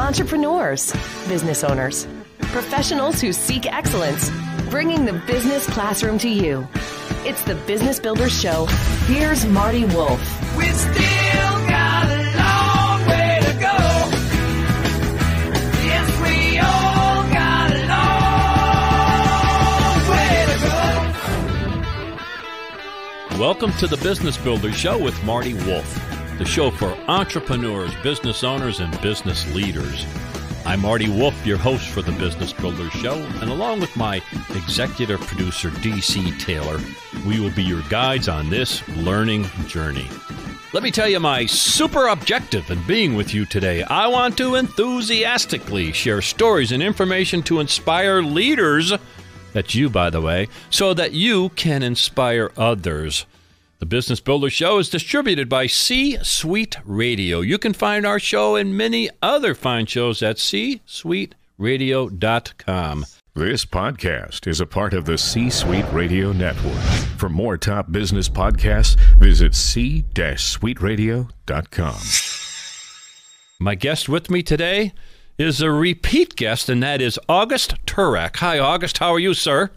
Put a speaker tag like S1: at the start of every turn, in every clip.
S1: entrepreneurs, business owners, professionals who seek excellence, bringing the business classroom to you. It's the Business Builders Show. Here's Marty Wolf.
S2: We still got a long way to go. Yes, we all got a long way to go.
S3: Welcome to the Business Builders Show with Marty Wolf, the show for entrepreneurs, business owners, and business leaders. I'm Marty Wolf, your host for the Business Builders Show, and along with my executive producer, D.C. Taylor, we will be your guides on this learning journey. Let me tell you my super objective in being with you today. I want to enthusiastically share stories and information to inspire leaders, that's you, by the way, so that you can inspire others. The Business Builder Show is distributed by C-Suite Radio. You can find our show and many other fine shows at csuiteradio.com.
S4: This podcast is a part of the C-Suite Radio Network. For more top business podcasts, visit c-suiteradio.com.
S3: My guest with me today is a repeat guest, and that is August Turak. Hi, August. How are you, sir?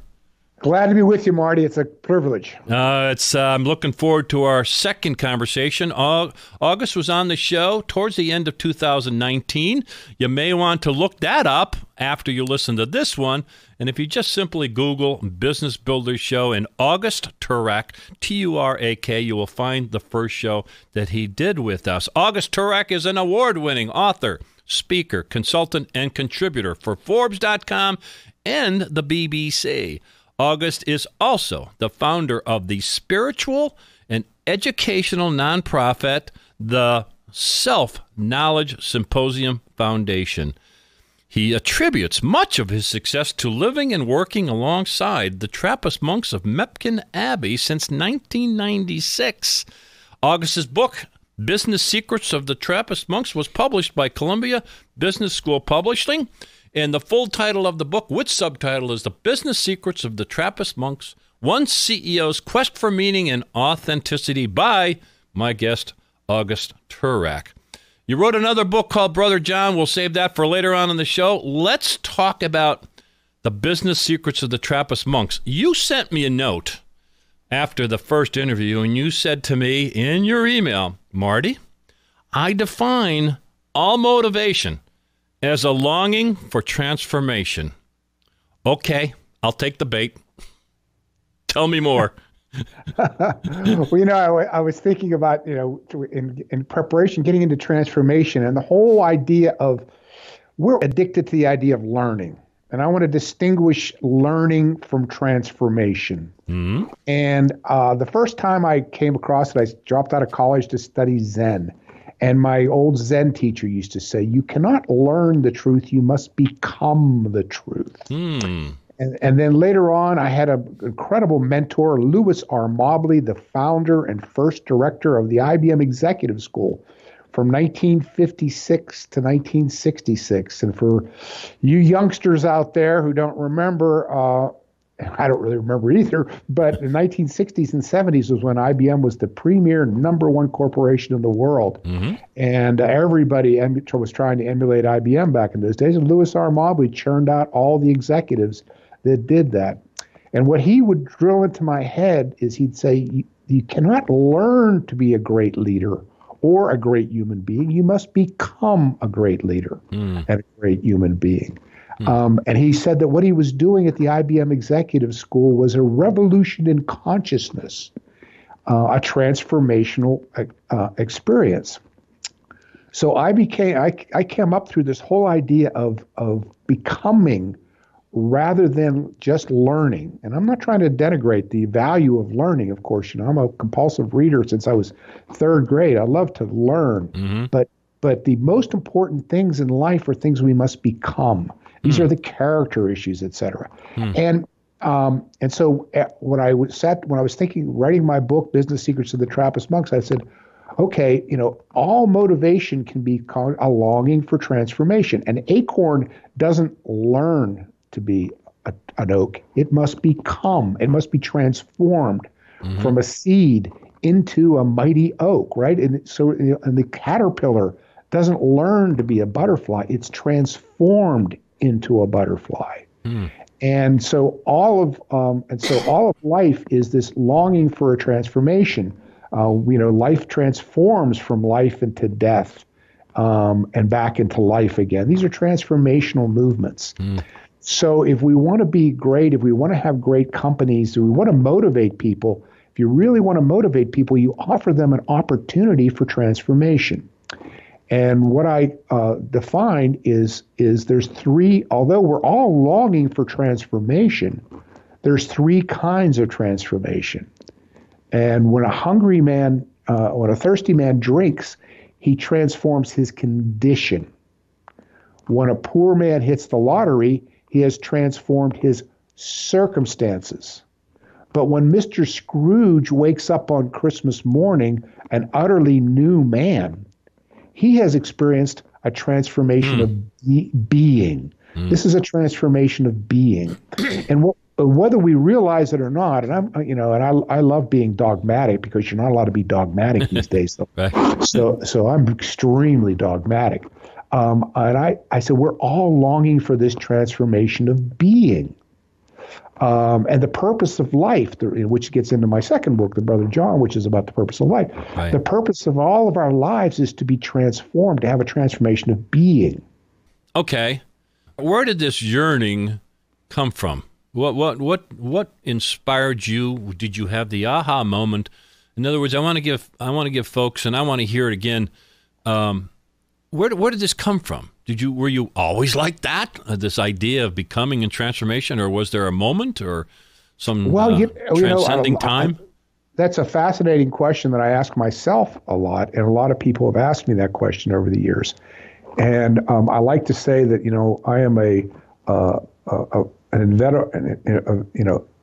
S5: Glad to be with you, Marty. It's a privilege.
S3: I'm looking forward to our second conversation. August was on the show towards the end of 2019. You may want to look that up after you listen to this one. And if you just simply Google Business Builders Show and August Turak, T-U-R-A-K, you will find the first show that he did with us. August Turak is an award-winning author, speaker, consultant, and contributor for Forbes.com and the BBC. August is also the founder of the spiritual and educational nonprofit, the Self-Knowledge Symposium Foundation. He attributes much of his success to living and working alongside the Trappist monks of Mepkin Abbey since 1996. August's book, Business Secrets of the Trappist Monks, was published by Columbia Business School Publishing. And the full title of the book, with subtitle, is The Business Secrets of the Trappist Monks, One CEO's Quest for Meaning and Authenticity, by my guest, August Turak. You wrote another book called Brother John. We'll save that for later on in the show. Let's talk about The Business Secrets of the Trappist Monks. You sent me a note after the first interview, and you said to me in your email, Marty, I define all motivation as a longing for transformation. Okay, I'll take the bait. Tell me more.
S5: Well, I was thinking about, in preparation, getting into transformation, and the whole idea of, we're addicted to the idea of learning. And I want to distinguish learning from transformation. Mm-hmm. And the first time I came across it, I dropped out of college to study Zen. And my old Zen teacher used to say, you cannot learn the truth, you must become the truth. And then later on, I had an incredible mentor, Louis R. Mobley, the founder and first director of the IBM Executive School from 1956 to 1966. And for you youngsters out there who don't remember, I don't really remember either, but the 1960s and 70s was when IBM was the premier number one corporation in the world. Mm-hmm. And everybody was trying to emulate IBM back in those days. And Louis R. Mobley churned out all the executives that did that. And what he would drill into my head is he'd say, you cannot learn to be a great leader or a great human being. You must become a great leader and a great human being. And he said that what he was doing at the IBM Executive School was a revolution in consciousness, a transformational experience. So I came up through this whole idea of becoming rather than just learning. And I'm not trying to denigrate the value of learning, of course. I'm a compulsive reader since I was third grade. I love to learn. Mm-hmm. But the most important things in life are things we must become. These are the character issues, et cetera. And so when I was thinking, writing my book, Business Secrets of the Trappist Monks, I said, okay, all motivation can be called a longing for transformation. An acorn doesn't learn to be an oak. It must become, it must be transformed from a seed into a mighty oak, right? And so and the caterpillar doesn't learn to be a butterfly. It's transformed into a butterfly. And so all of life is this longing for a transformation. Life transforms from life into death, and back into life again. These are transformational movements. So if we want to be great, if we want to have great companies, if we want to motivate people, if you really want to motivate people, you offer them an opportunity for transformation. And what I define is there's three, although we're all longing for transformation, there's three kinds of transformation. And when a hungry man, when a thirsty man drinks, he transforms his condition. When a poor man hits the lottery, he has transformed his circumstances. But when Mr. Scrooge wakes up on Christmas morning an utterly new man, he has experienced a transformation of being. This is a transformation of being. And whether we realize it or not, and I love being dogmatic, because you're not allowed to be dogmatic these days. So I'm extremely dogmatic. And I said, we're all longing for this transformation of being. And the purpose of life, which gets into my second book, The Brother John, which is about the purpose of life. Right. The purpose of all of our lives is to be transformed, to have a transformation of being.
S3: Okay. Where did this yearning come from? What inspired you? Did you have the aha moment? In other words, I want to give folks, and I want to hear it again. Where did this come from? Were you always like that? This idea of becoming and transformation, or was there a moment or some transcending time?
S5: That's a fascinating question that I ask myself a lot, and a lot of people have asked me that question over the years. And I like to say that I am an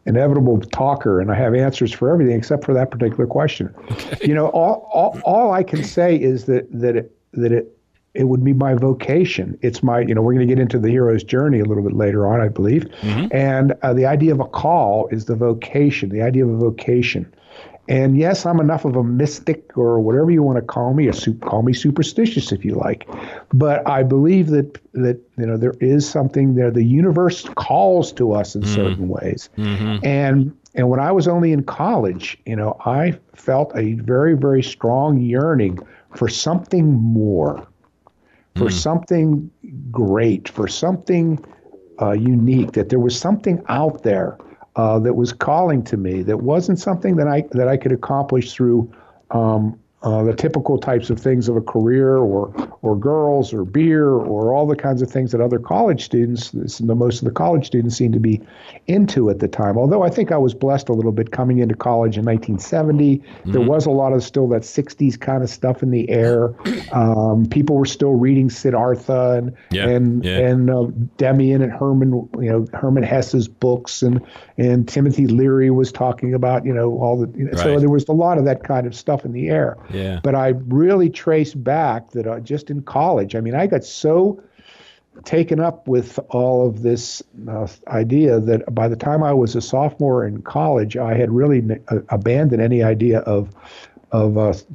S5: inevitable talker, and I have answers for everything except for that particular question. Okay. All I can say is that it would be my vocation. It's my, we're going to get into the hero's journey a little bit later on, I believe. Mm-hmm. And the idea of a call is the vocation, the idea of a vocation. And yes, I'm enough of a mystic, or whatever you want to call me, call me superstitious if you like. But I believe that there is something there. The universe calls to us in certain ways. Mm-hmm. And when I was only in college, I felt a very, very strong yearning for something more, for something great, for something unique, that there was something out there that was calling to me, that wasn't something that I could accomplish through the typical types of things of a career, or girls, or beer, or all the kinds of things that other college students, most of the college students seem to be into at the time. Although I think I was blessed a little bit coming into college in 1970. Mm-hmm. There was a lot of still that 60s kind of stuff in the air. People were still reading Siddhartha and Demian and Herman Hesse's books, and Timothy Leary was talking about all the right. So there was a lot of that kind of stuff in the air. Yeah. But I really traced back that just in college, I got so taken up with all of this idea that by the time I was a sophomore in college, I had really abandoned any idea of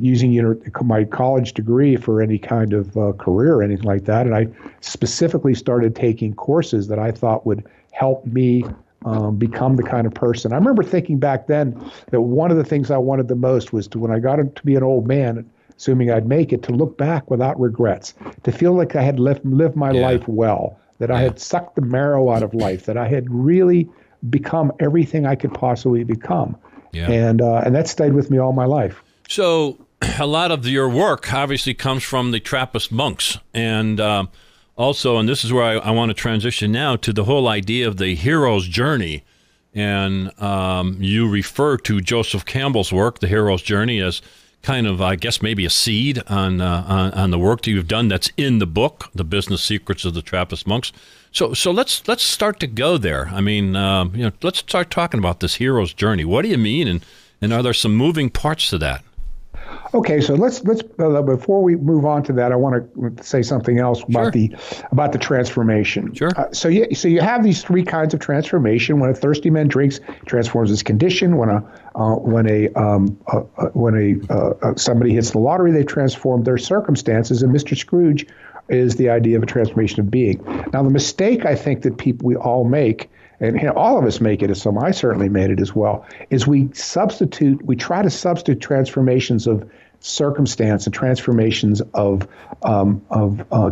S5: using my college degree for any kind of career or anything like that. And I specifically started taking courses that I thought would help me become the kind of person. I remember thinking back then that one of the things I wanted the most was when I got to be an old man, assuming I'd make it, to look back without regrets, to feel like I had lived my life well, that I had sucked the marrow out of life, that I had really become everything I could possibly become. Yeah. And that stayed with me all my life.
S3: So a lot of your work obviously comes from the Trappist monks, and also, and this is where I want to transition now to the whole idea of the hero's journey. And you refer to Joseph Campbell's work, The Hero's Journey, as kind of, I guess, maybe a seed on the work that you've done that's in the book, The Business Secrets of the Trappist Monks. So let's start to go there. Let's start talking about this hero's journey. What do you mean, and are there some moving parts to that?
S5: Okay, so let's before we move on to that, I want to say something else about the transformation.
S3: Sure.
S5: So you have these three kinds of transformation. When a thirsty man drinks, it transforms his condition. When somebody hits the lottery, they transform their circumstances. And Mr. Scrooge is the idea of a transformation of being. Now, the mistake I think that we all make, and all of us make it, as I certainly made it as well, is we try to substitute transformations of circumstance and transformations of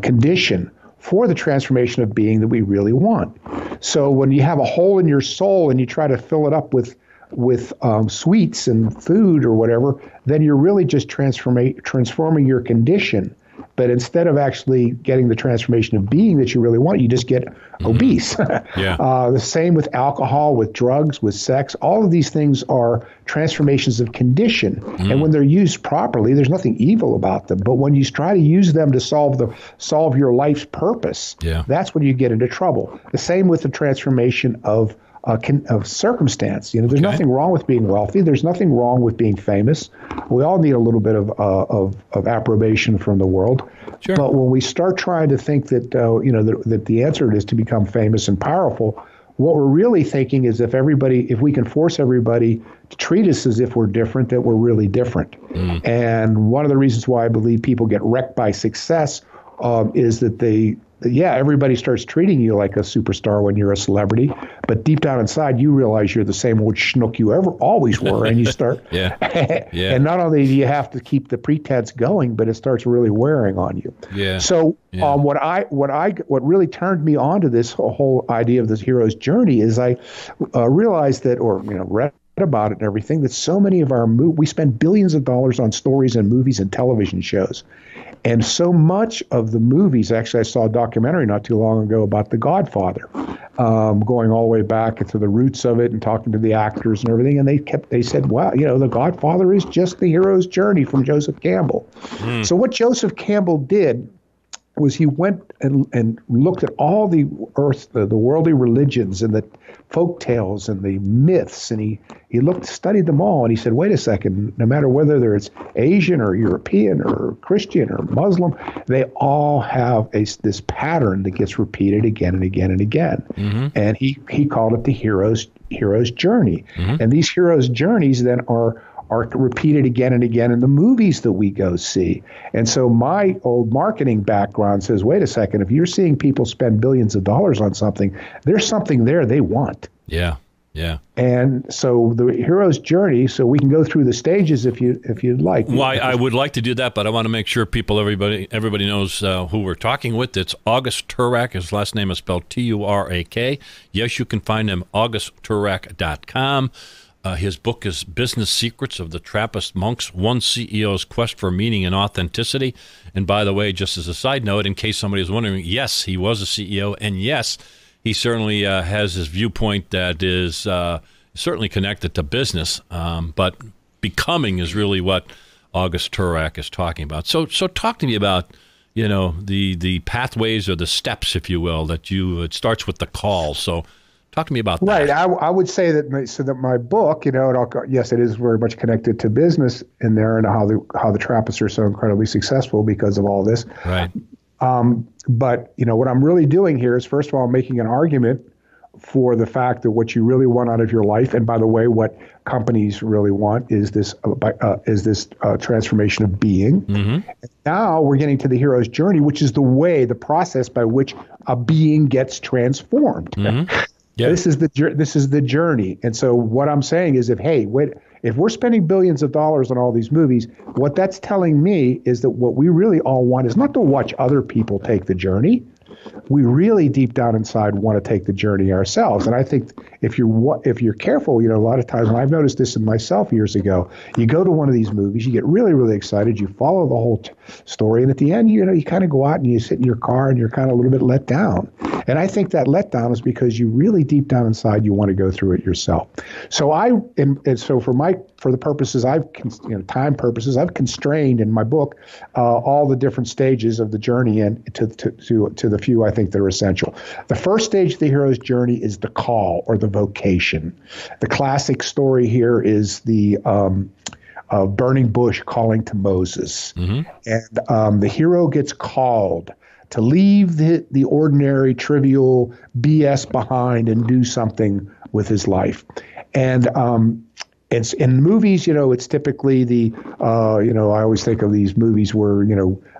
S5: condition for the transformation of being that we really want. So when you have a hole in your soul and you try to fill it up with sweets and food or whatever, then you're really just transforming your condition. But instead of actually getting the transformation of being that you really want, you just get obese.
S3: Yeah.
S5: The same with alcohol, with drugs, with sex. All of these things are transformations of condition. And when they're used properly, there's nothing evil about them. But when you try to use them to solve your life's purpose, that's when you get into trouble. The same with the transformation of circumstance. There's nothing wrong with being wealthy. There's nothing wrong with being famous. We all need a little bit of approbation from the world.
S3: Sure.
S5: But when we start trying to think that that the answer is to become famous and powerful, what we're really thinking is if we can force everybody to treat us as if we're different, that we're really different. And one of the reasons why I believe people get wrecked by success is that everybody starts treating you like a superstar when you're a celebrity, but deep down inside, you realize you're the same old schnook you always were, and you start. And not only do you have to keep the pretense going, but it starts really wearing on you. So what really turned me on to this whole idea of this hero's journey is I realized that, or read about it and everything, that so many of we spend billions of dollars on stories and movies and television shows. And so much of the movies, actually, I saw a documentary not too long ago about The Godfather, going all the way back to the roots of it and talking to the actors and everything. And they said, wow, The Godfather is just the hero's journey from Joseph Campbell. So what Joseph Campbell did was he went and looked at all the worldly religions and the folk tales and the myths, and he studied them all, and he said, wait a second, no matter whether it's Asian or European or Christian or Muslim, they all have this pattern that gets repeated again and again and again. And he called it the hero's journey. And these hero's journeys then are repeated again and again in the movies that we go see. And so my old marketing background says, wait a second, if you're seeing people spend billions of dollars on something, there's something there they want. Yeah. And so the hero's journey, so we can go through the stages if you'd like.
S3: Well, I would like to do that, but I want to make sure everybody knows who we're talking with. It's August Turak. His last name is spelled Turak. Yes, you can find him, augustturak.com. His book is Business Secrets of the Trappist Monks, One CEO's Quest for Meaning and Authenticity. And by the way, just as a side note, in case somebody is wondering, yes, he was a CEO, and yes, he certainly has his viewpoint that is certainly connected to business, but becoming is really what August Turak is talking about. So talk to me about, the pathways or the steps, if you will, it starts with the call. So talk to me about that.
S5: Right. I would say that my book, yes, it is very much connected to business in there and how the Trappists are so incredibly successful because of all this.
S3: Right.
S5: But what I'm really doing here is, first of all, making an argument for the fact that what you really want out of your life, and by the way, what companies really want is this transformation of being. And now we're getting to the hero's journey, which is the process by which a being gets transformed. Yeah. This is the journey. And so what I'm saying is if we're spending billions of dollars on all these movies, what that's telling me is that what we really all want is not to watch other people take the journey. We really deep down inside want to take the journey ourselves. And I think if you're careful, a lot of times, and I've noticed this in myself years ago, you go to one of these movies, you get really, really excited, you follow the whole story, and at the end, you kind of go out and you sit in your car and you're kind of a little bit let down. And I think that letdown is because you really deep down inside, you want to go through it yourself. So for the purposes time purposes, I've constrained in my book all the different stages of the journey and to the few I think that are essential. The first stage of the hero's journey is the call or the vocation. The classic story here is the burning bush calling to Moses.
S3: Mm-hmm.
S5: And the hero gets called to leave the ordinary, trivial BS behind and do something with his life. And it's in movies, it's typically I always think of these movies where,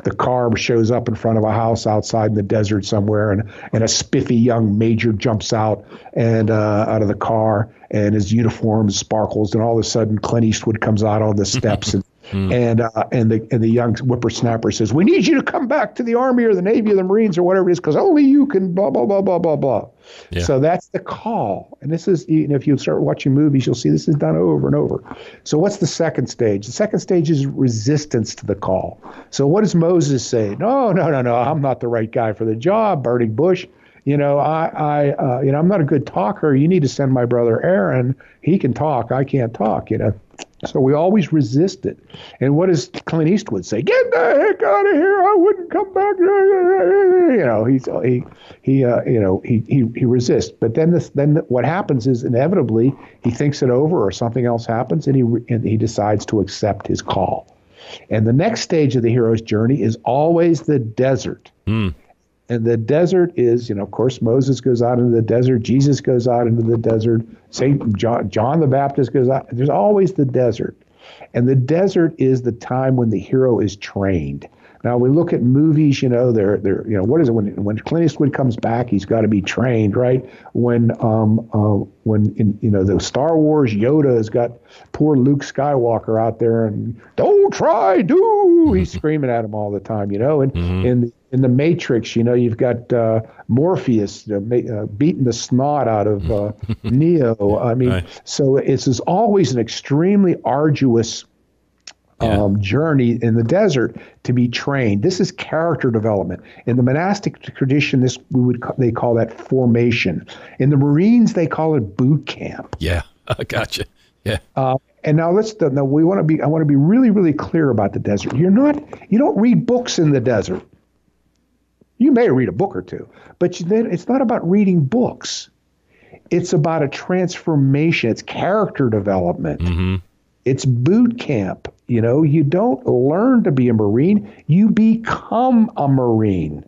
S5: the car shows up in front of a house outside in the desert somewhere, and a spiffy young major jumps out of the car, and his uniform sparkles, and all of a sudden Clint Eastwood comes out on the steps and the young whippersnapper says, "We need you to come back to the Army or the Navy or the Marines or whatever it is, because only you can blah, blah, blah, blah, blah, blah." Yeah. So that's the call. And this is, if you start watching movies, you'll see this is done over and over. So what's the second stage? The second stage is resistance to the call. So what does Moses say? No, I'm not the right guy for the job, burning bush. I'm not a good talker. You need to send my brother Aaron. He can talk. I can't talk, So we always resist it. And what does Clint Eastwood say? Get the heck out of here! I wouldn't come back. He resists. But then what happens is inevitably he thinks it over, or something else happens, and he decides to accept his call. And the next stage of the hero's journey is always the desert. Mm. And the desert is, of course, Moses goes out into the desert. Jesus goes out into the desert. Saint John the Baptist goes out. There's always the desert. And the desert is the time when the hero is trained. Now, we look at movies, what is it? When Clint Eastwood comes back, he's got to be trained, right? When the Star Wars, Yoda has got poor Luke Skywalker out there, and don't try, do. He's screaming at him all the time, and in the Matrix, you've got Morpheus beating the snot out of Neo. I mean, right. So it's always an extremely arduous journey in the desert to be trained. This is character development. In the monastic tradition, they call that formation. In the Marines, they call it boot camp.
S3: Yeah, I gotcha. Yeah.
S5: And now I want to be really, really clear about the desert. You don't read books in the desert. You may read a book or two, but it's not about reading books. It's about a transformation. It's character development. Mm-hmm. It's boot camp. You don't learn to be a Marine. You become a Marine.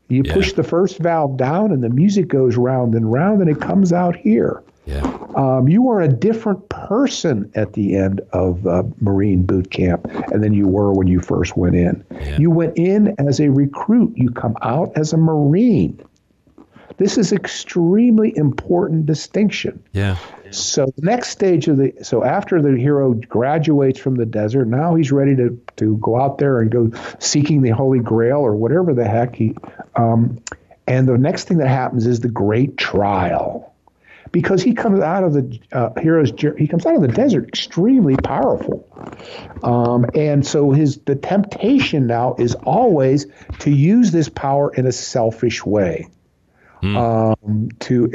S5: You push the first valve down, and the music goes round and round, and it comes out here. Yeah. You are a different person at the end of Marine boot camp than you were when you first went in. Yeah. You went in as a recruit. You come out as a Marine. This is extremely important distinction. Yeah. So the next stage after the hero graduates from the desert, now he's ready to go out there and go seeking the Holy Grail or whatever the heck and the next thing that happens is the great trial. Because he comes out of the desert extremely powerful, and so the temptation now is always to use this power in a selfish way, and to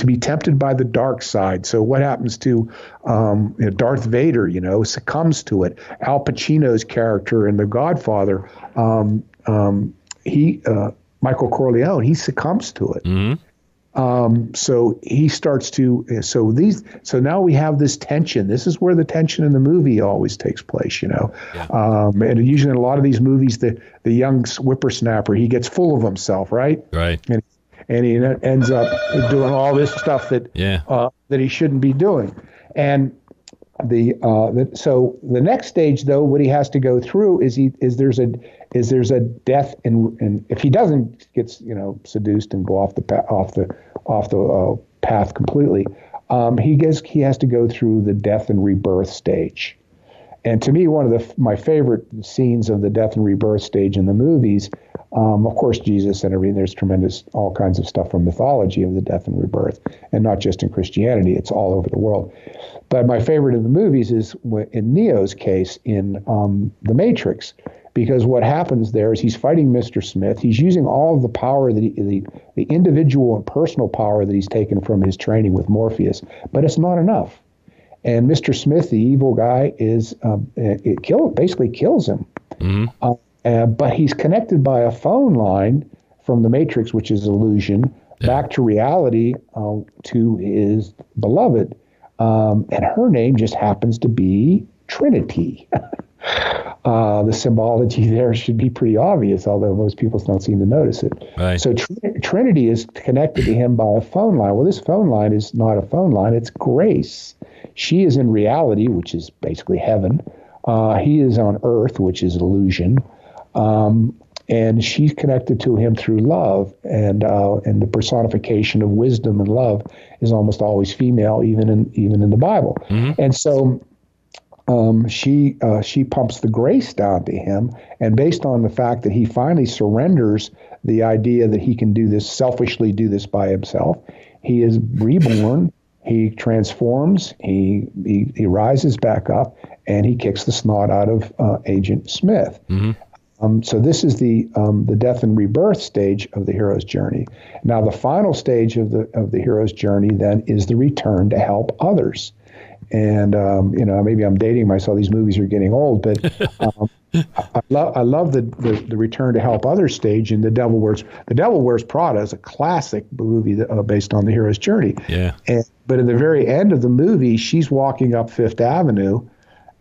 S5: be tempted by the dark side. So what happens to Darth Vader? Succumbs to it. Al Pacino's character in The Godfather, Michael Corleone, he succumbs to it. Mm-hmm. So he starts to, so now we have this tension. This is where the tension in the movie always takes place, Yeah. And usually in a lot of these movies, the young whippersnapper, he gets full of himself, right? Right. And he ends up doing all this stuff that he shouldn't be doing. And so the next stage, though, what he has to go through is there's a death, and if he doesn't get seduced and go off the path completely, he has to go through the death and rebirth stage. And to me, one of my favorite scenes of the death and rebirth stage in the movies, of course, Jesus and everything. There's all kinds of stuff from mythology of the death and rebirth, and not just in Christianity. It's all over the world. But my favorite in the movies is in Neo's case in The Matrix, because what happens there is he's fighting Mr. Smith. He's using all of the power, the individual and personal power that he's taken from his training with Morpheus, but it's not enough. And Mr. Smith, the evil guy, basically kills him. Mm-hmm. But he's connected by a phone line from the Matrix, which is illusion, back to reality to his beloved. And her name just happens to be Trinity. The symbology there should be pretty obvious, although most people don't seem to notice it.
S3: Right.
S5: So Trinity is connected to him by a phone line. Well, this phone line is not a phone line, it's grace. She is in reality, which is basically heaven. He is on earth, which is illusion. And she's connected to him through love, and the personification of wisdom and love is almost always female, even in the Bible. Mm-hmm. And so she pumps the grace down to him, and based on the fact that he finally surrenders the idea that he can selfishly do this by himself, he is reborn. He transforms. He rises back up, and he kicks the snot out of Agent Smith. Mm-hmm. So this is the death and rebirth stage of the hero's journey. Now, the final stage of the hero's journey then is the return to help others. And maybe I'm dating myself. These movies are getting old, but I love the return to help others stage in The Devil Wears Prada is a classic movie based on the hero's journey.
S3: Yeah.
S5: But at the very end of the movie, she's walking up Fifth Avenue.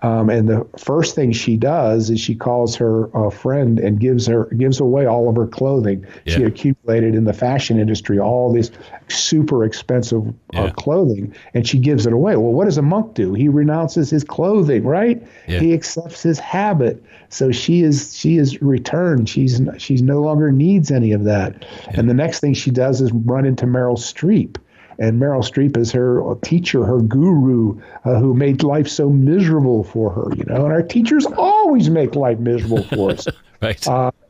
S5: And the first thing she does is she calls her friend and gives away all of her clothing. Yeah. She accumulated in the fashion industry all this super expensive clothing, and she gives it away. Well, what does a monk do? He renounces his clothing, right? Yeah. He accepts his habit. So she is returned. She's no longer needs any of that. Yeah. And the next thing she does is run into Meryl Streep. And Meryl Streep is her teacher, her guru, who made life so miserable for her, And our teachers always make life miserable for us.
S3: Right.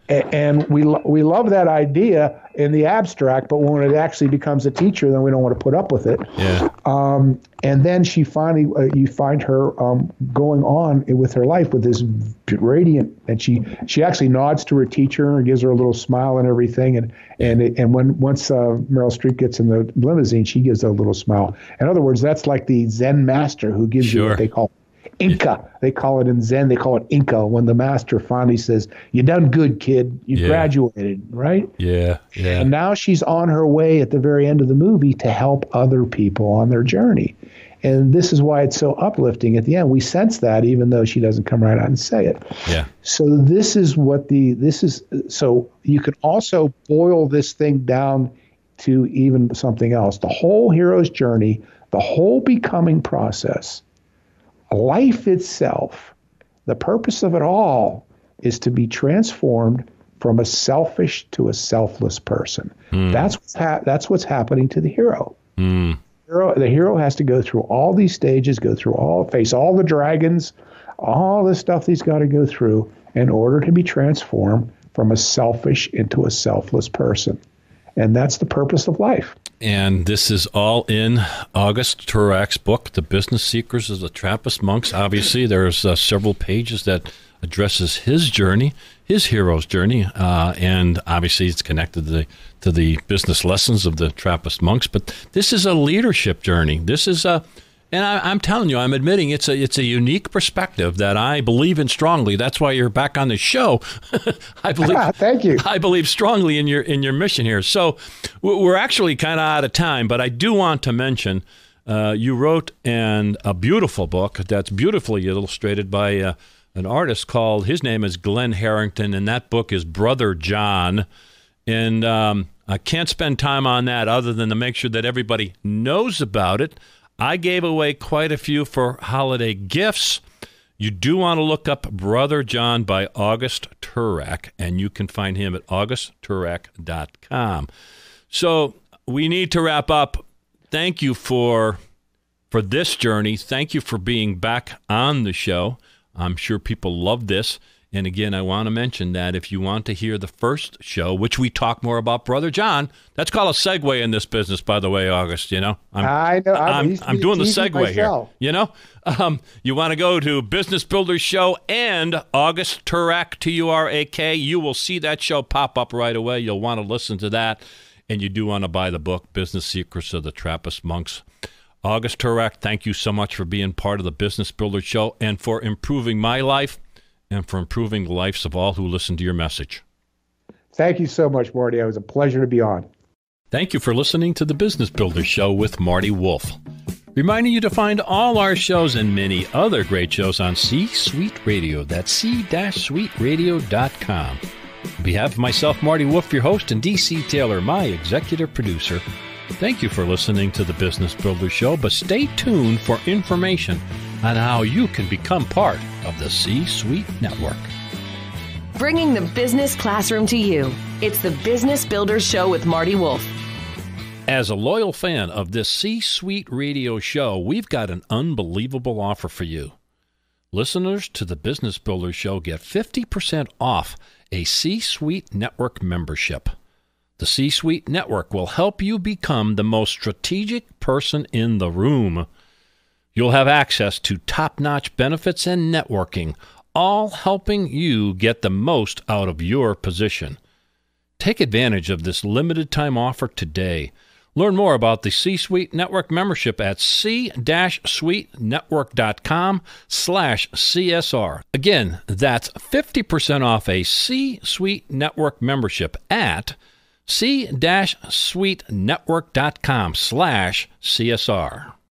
S5: And we love that idea in the abstract, but when it actually becomes a teacher, then we don't want to put up with it.
S3: Yeah.
S5: And then she finally, you find her going on with her life with this radiant, and she actually nods to her teacher and gives her a little smile and everything. And once Meryl Streep gets in the limousine, she gives a little smile. In other words, that's like the Zen master who gives you what they call Inca. They call it in Zen, they call it Inca, when the master finally says, "You done good, kid. You graduated," right?
S3: Yeah, yeah.
S5: And now she's on her way at the very end of the movie to help other people on their journey. And this is why it's so uplifting at the end. We sense that even though she doesn't come right out and say it.
S3: Yeah.
S5: So so you can also boil this thing down to even something else. The whole hero's journey, the whole becoming process, life itself, the purpose of it all is to be transformed from a selfish to a selfless person. That's what's happening to the hero. The hero has to go through all these stages, face all the dragons, all the stuff he's got to go through in order to be transformed from a selfish into a selfless person. And that's the purpose of life.
S3: And this is all in August Turak's book, The Business Secrets of the Trappist Monks. Obviously, there's several pages that addresses his journey, his hero's journey, and obviously it's connected to the business lessons of the Trappist monks. But this is a leadership journey. This is and I'm telling you, I'm admitting it's a unique perspective that I believe in strongly. That's why you're back on the show. I believe.
S5: Thank you.
S3: I believe strongly in your mission here. So we're actually kind of out of time, but I do want to mention you wrote a beautiful book that's beautifully illustrated by an artist called, his name is Glenn Harrington, and that book is Brother John. And I can't spend time on that other than to make sure that everybody knows about it. I gave away quite a few for holiday gifts. You do want to look up Brother John by August Turak, and you can find him at augustturak.com. So we need to wrap up. Thank you for this journey. Thank you for being back on the show. I'm sure people love this. And again, I want to mention that if you want to hear the first show, which we talk more about Brother John, that's called a segue in this business, by the way, August.
S5: I know.
S3: I'm doing the segue here. You want to go to Business Builders Show and August Turak, Turak. You will see that show pop up right away. You'll want to listen to that. And you do want to buy the book, Business Secrets of the Trappist Monks. August Turak, thank you so much for being part of the Business Builders Show and for improving my life and for improving the lives of all who listen to your message.
S5: Thank you so much, Marty. It was a pleasure to be on.
S3: Thank you for listening to the Business Builders Show with Marty Wolff. Reminding you to find all our shows and many other great shows on C-Suite Radio. That's c-suiteradio.com. On behalf of myself, Marty Wolf, your host, and D.C. Taylor, my executive producer, thank you for listening to the Business Builder Show, but stay tuned for information on how you can become part of the C-Suite Network.
S1: Bringing the business classroom to you. It's the Business Builder Show with Marty Wolf.
S3: As a loyal fan of this C-Suite Radio show, we've got an unbelievable offer for you. Listeners to the Business Builder Show get 50% off a C-Suite Network membership. The C-Suite Network will help you become the most strategic person in the room. You'll have access to top-notch benefits and networking, all helping you get the most out of your position. Take advantage of this limited-time offer today. Learn more about the C-Suite Network membership at c-suitenetwork.com/CSR. Again, that's 50% off a C-Suite Network membership at c-suitenetwork.com/CSR.